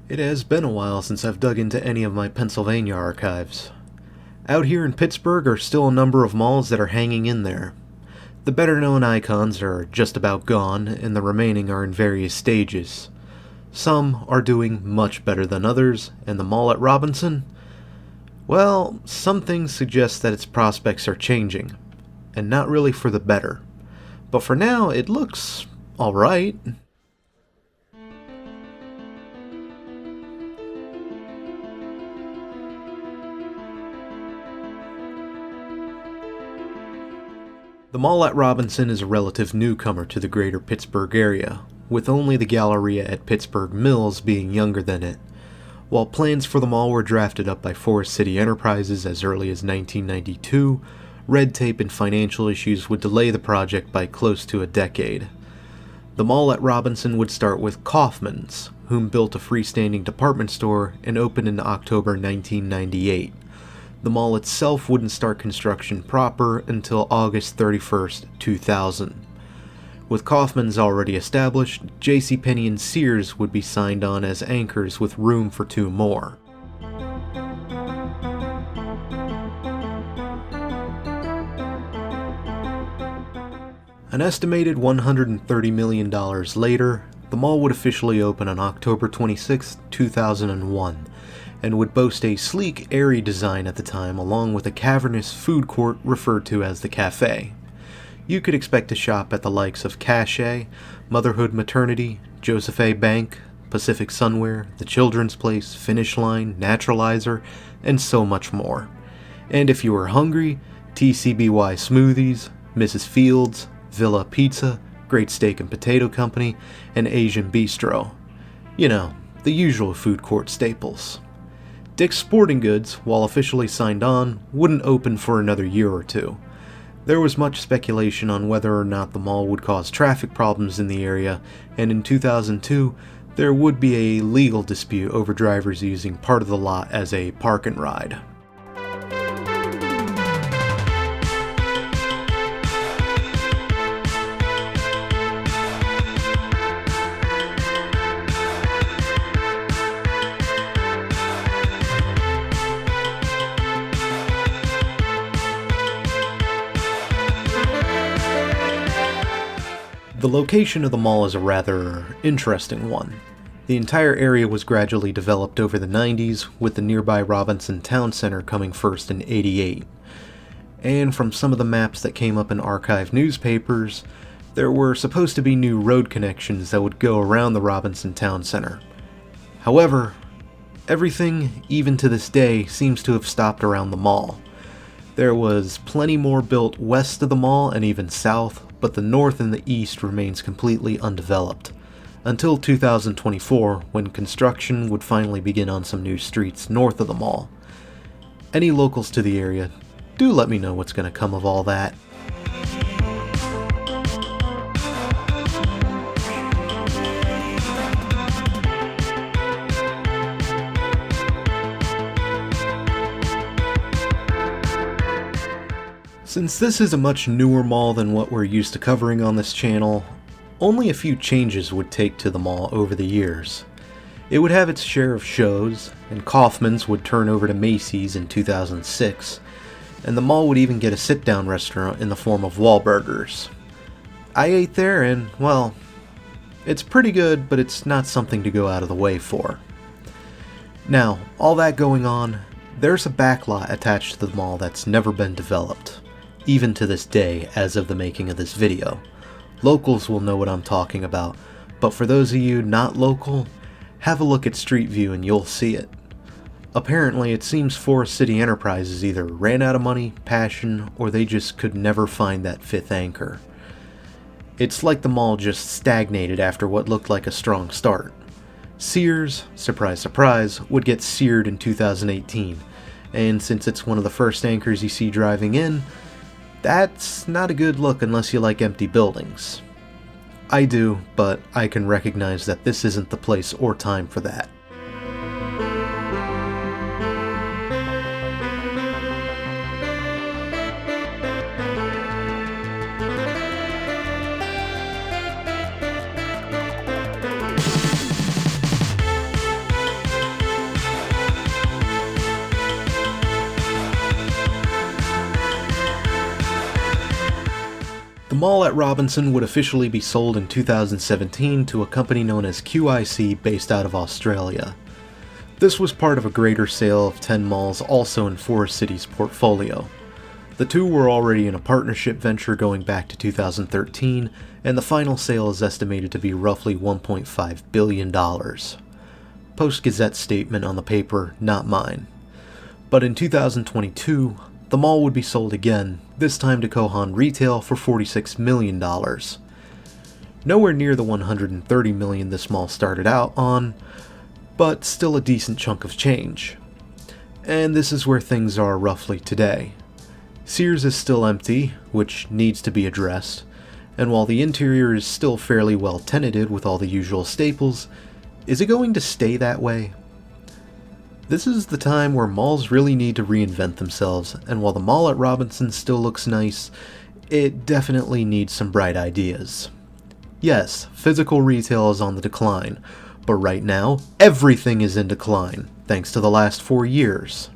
It has been a while since I've dug into any of my Pennsylvania archives. Out here in Pittsburgh are still a number of malls that are hanging in there. The better-known icons are just about gone, and the remaining are in various stages. Some are doing much better than others, and the mall at Robinson? Well, some things suggest that its prospects are changing, and not really for the better. But for now, it looks alright. The mall at Robinson is a relative newcomer to the greater Pittsburgh area, with only the Galleria at Pittsburgh Mills being younger than it. While plans for the mall were drafted up by Forest City Enterprises as early as 1992, red tape and financial issues would delay the project by close to a decade. The mall at Robinson would start with Kaufmann's, whom built a freestanding department store and opened in October 1998. The mall itself wouldn't start construction proper until August 31st, 2000. With Kaufmann's already established, JCPenney and Sears would be signed on as anchors with room for two more. An estimated $130 million later, the mall would officially open on October 26, 2001, and would boast a sleek, airy design at the time, along with a cavernous food court referred to as the Cafe. You could expect to shop at the likes of Cache, Motherhood Maternity, Joseph A. Bank, Pacific Sunwear, The Children's Place, Finish Line, Naturalizer, and so much more. And if you were hungry, TCBY Smoothies, Mrs. Fields, Villa Pizza, Great Steak and Potato Company, and Asian Bistro. You know, the usual food court staples. Dick's Sporting Goods, while officially signed on, wouldn't open for another year or two. There was much speculation on whether or not the mall would cause traffic problems in the area, and in 2002, there would be a legal dispute over drivers using part of the lot as a park and ride. The location of the mall is a rather interesting one. The entire area was gradually developed over the 90s, with the nearby Robinson Town Center coming first in '88. And from some of the maps that came up in archive newspapers, there were supposed to be new road connections that would go around the Robinson Town Center. However, everything, even to this day, seems to have stopped around the mall. There was plenty more built west of the mall and even south, but the north and the east remains completely undeveloped, until 2024, when construction would finally begin on some new streets north of the mall. Any locals to the area, do let me know what's going to come of all that. Since this is a much newer mall than what we're used to covering on this channel, only a few changes would take to the mall over the years. It would have its share of shows, and Kaufmann's would turn over to Macy's in 2006, and the mall would even get a sit-down restaurant in the form of Wahlburgers. I ate there and, well, it's pretty good, but it's not something to go out of the way for. Now, all that going on, there's a backlot attached to the mall that's never been developed. Even to this day, as of the making of this video. Locals will know what I'm talking about, but for those of you not local, have a look at Street View and you'll see it. Apparently, it seems Forest City Enterprises either ran out of money, passion, or they just could never find that fifth anchor. It's like the mall just stagnated after what looked like a strong start. Sears, surprise surprise, would get seared in 2018, and since it's one of the first anchors you see driving in, that's not a good look unless you like empty buildings. I do, but I can recognize that this isn't the place or time for that. The mall at Robinson would officially be sold in 2017 to a company known as QIC based out of Australia. This was part of a greater sale of 10 malls also in Forest City's portfolio. The two were already in a partnership venture going back to 2013, and the final sale is estimated to be roughly $1.5 billion. Post-Gazette statement on the paper, not mine. But in 2022, the mall would be sold again, this time to Kohan Retail for $46 million. Nowhere near the $130 million this mall started out on, but still a decent chunk of change. And this is where things are roughly today. Sears is still empty, which needs to be addressed, and while the interior is still fairly well tenanted with all the usual staples, is it going to stay that way? This is the time where malls really need to reinvent themselves, and while the mall at Robinson still looks nice, it definitely needs some bright ideas. Yes, physical retail is on the decline, but right now, everything is in decline, thanks to the last 4 years.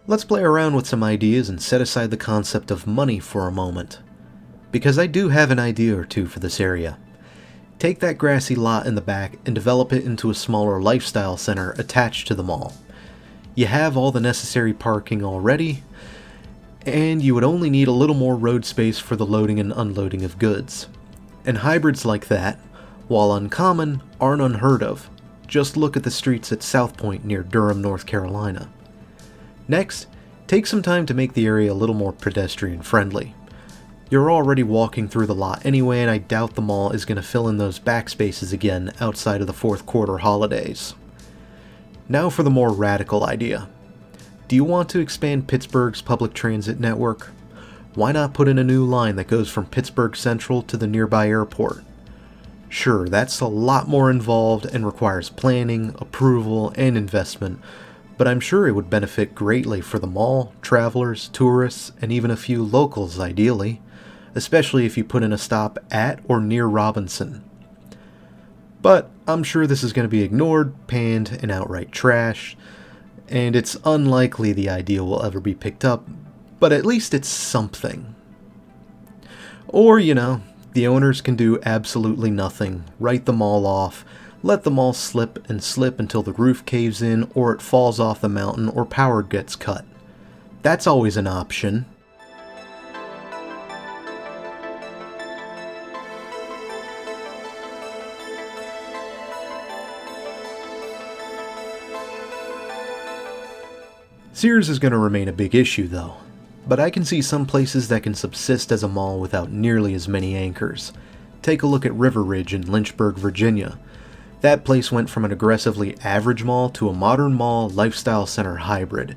Let's play around with some ideas and set aside the concept of money for a moment. Because I do have an idea or two for this area. Take that grassy lot in the back and develop it into a smaller lifestyle center attached to the mall. You have all the necessary parking already, and you would only need a little more road space for the loading and unloading of goods. And hybrids like that, while uncommon, aren't unheard of. Just look at the streets at South Point near Durham, North Carolina. Next, take some time to make the area a little more pedestrian friendly. You're already walking through the lot anyway, and I doubt the mall is going to fill in those back spaces again outside of the fourth quarter holidays. Now for the more radical idea. Do you want to expand Pittsburgh's public transit network? Why not put in a new line that goes from Pittsburgh Central to the nearby airport? Sure, that's a lot more involved and requires planning, approval, and investment, but I'm sure it would benefit greatly for the mall, travelers, tourists, and even a few locals ideally, especially if you put in a stop at or near Robinson. But I'm sure this is going to be ignored, panned, and outright trashed, and it's unlikely the idea will ever be picked up, but at least it's something. Or, the owners can do absolutely nothing, write the mall off, let the mall slip and slip until the roof caves in or it falls off the mountain or power gets cut. That's always an option. Sears is going to remain a big issue though, but I can see some places that can subsist as a mall without nearly as many anchors. Take a look at River Ridge in Lynchburg, Virginia. That place went from an aggressively average mall to a modern mall lifestyle center hybrid.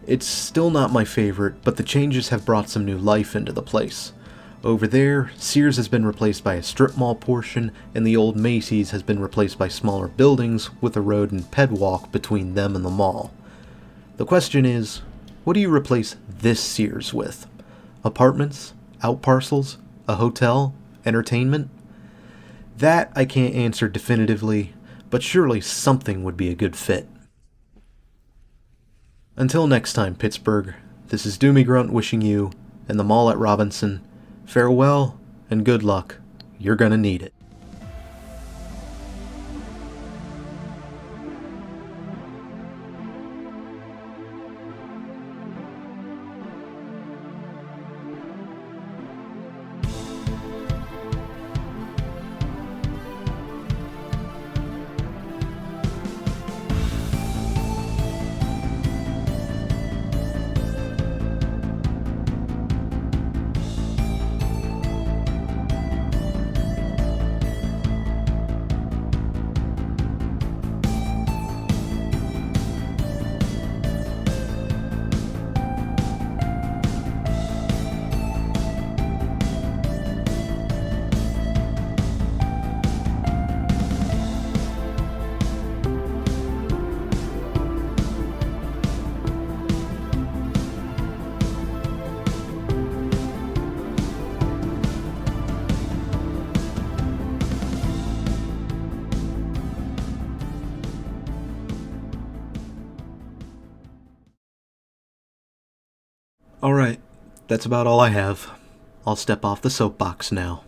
It's still not my favorite, but the changes have brought some new life into the place. Over there, Sears has been replaced by a strip mall portion, and the old Macy's has been replaced by smaller buildings with a road and pedwalk between them and the mall. The question is, what do you replace this Sears with? Apartments? Outparcels? A hotel? Entertainment? That I can't answer definitively, but surely something would be a good fit. Until next time, Pittsburgh, this is Doomie Grunt wishing you, and the mall at Robinson, farewell and good luck. You're gonna need it. Alright, that's about all I have. I'll step off the soapbox now.